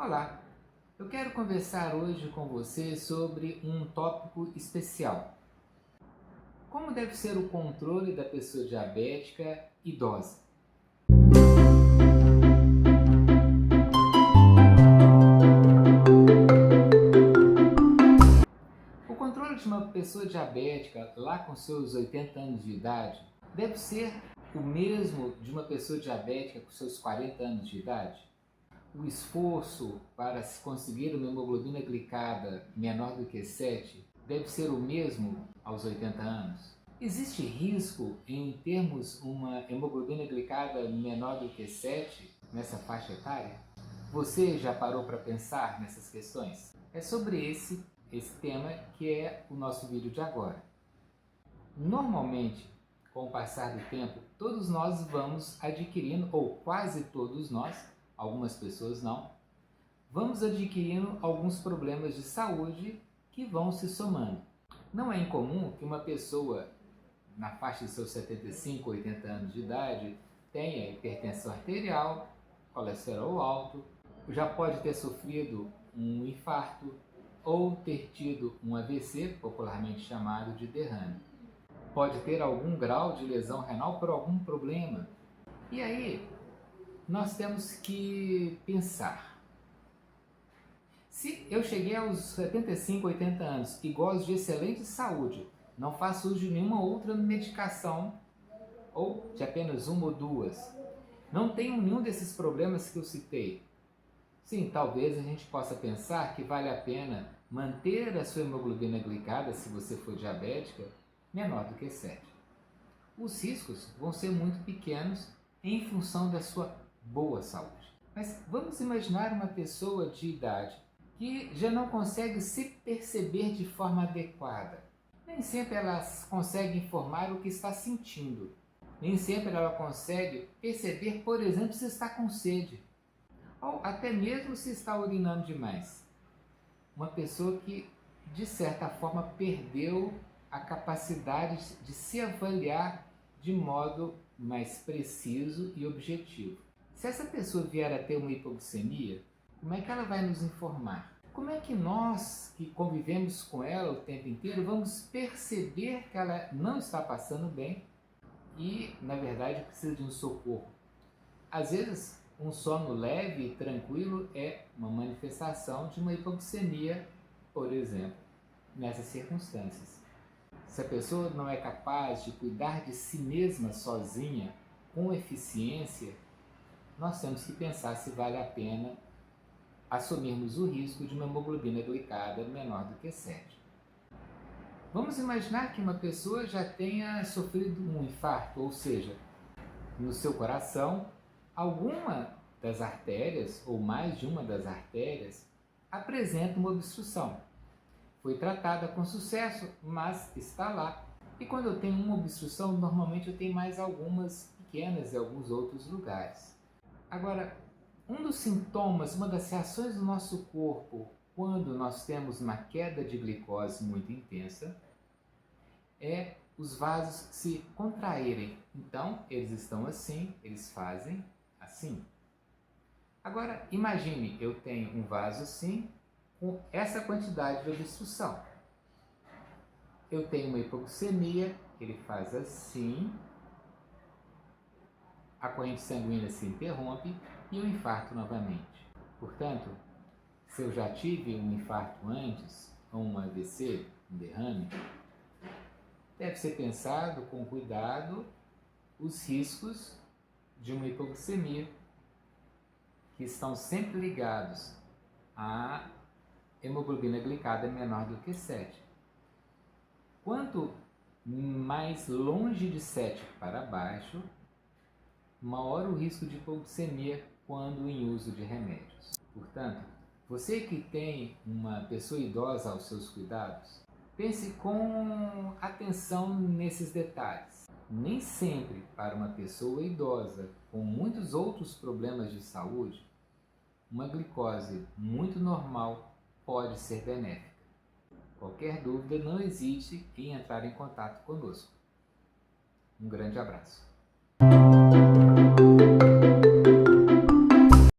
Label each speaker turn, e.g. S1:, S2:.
S1: Olá, eu quero conversar hoje com você sobre um tópico especial. Como deve ser o controle da pessoa diabética idosa? O controle de uma pessoa diabética lá com seus 80 anos de idade deve ser o mesmo de uma pessoa diabética com seus 40 anos de idade? O esforço para se conseguir uma hemoglobina glicada menor do que 7 deve ser o mesmo aos 80 anos? Existe risco em termos uma hemoglobina glicada menor do que 7 nessa faixa etária? Você já parou para pensar nessas questões? É sobre esse tema que é o nosso vídeo de agora. Normalmente, com o passar do tempo, todos nós vamos adquirindo, ou quase todos nós, algumas pessoas não, vamos adquirindo alguns problemas de saúde que vão se somando. Não é incomum que uma pessoa na faixa de seus 75, 80 anos de idade tenha hipertensão arterial, colesterol alto, já pode ter sofrido um infarto ou ter tido um AVC, popularmente chamado de derrame. Pode ter algum grau de lesão renal por algum problema. E aí, nós temos que pensar. Se eu cheguei aos 75, 80 anos e gozo de excelente saúde, não faço uso de nenhuma outra medicação, ou de apenas uma ou duas, não tenho nenhum desses problemas que eu citei, sim, talvez a gente possa pensar que vale a pena manter a sua hemoglobina glicada, se você for diabética, menor do que 7. Os riscos vão ser muito pequenos em função da sua boa saúde. Mas vamos imaginar uma pessoa de idade que já não consegue se perceber de forma adequada. Nem sempre ela consegue informar o que está sentindo. Nem sempre ela consegue perceber, por exemplo, se está com sede. Ou até mesmo se está urinando demais. Uma pessoa que, de certa forma, perdeu a capacidade de se avaliar de modo mais preciso e objetivo. Se essa pessoa vier a ter uma hipoglicemia, como é que ela vai nos informar? Como é que nós, que convivemos com ela o tempo inteiro, vamos perceber que ela não está passando bem e, na verdade, precisa de um socorro? Às vezes, um sono leve e tranquilo é uma manifestação de uma hipoglicemia, por exemplo, nessas circunstâncias. Se a pessoa não é capaz de cuidar de si mesma sozinha, com eficiência, nós temos que pensar se vale a pena assumirmos o risco de uma hemoglobina glicada menor do que 7. Vamos imaginar que uma pessoa já tenha sofrido um infarto, ou seja, no seu coração, alguma das artérias, ou mais de uma das artérias, apresenta uma obstrução. Foi tratada com sucesso, mas está lá. E quando eu tenho uma obstrução, normalmente eu tenho mais algumas pequenas em alguns outros lugares. Agora, um dos sintomas, uma das reações do nosso corpo quando nós temos uma queda de glicose muito intensa é os vasos se contraírem. Então, eles estão assim, eles fazem assim. Agora, imagine, eu tenho um vaso assim, com essa quantidade de obstrução. Eu tenho uma hipoglicemia, ele faz assim, a corrente sanguínea se interrompe e o infarto novamente. Portanto, se eu já tive um infarto antes, ou um AVC, um derrame, deve ser pensado com cuidado os riscos de uma hipoglicemia, que estão sempre ligados à hemoglobina glicada menor do que 7. Quanto mais longe de 7 para baixo, maior o risco de hipoglicemia quando em uso de remédios. Portanto, você que tem uma pessoa idosa aos seus cuidados, pense com atenção nesses detalhes. Nem sempre para uma pessoa idosa com muitos outros problemas de saúde, uma glicose muito normal pode ser benéfica. Qualquer dúvida, não hesite em entrar em contato conosco. Um grande abraço.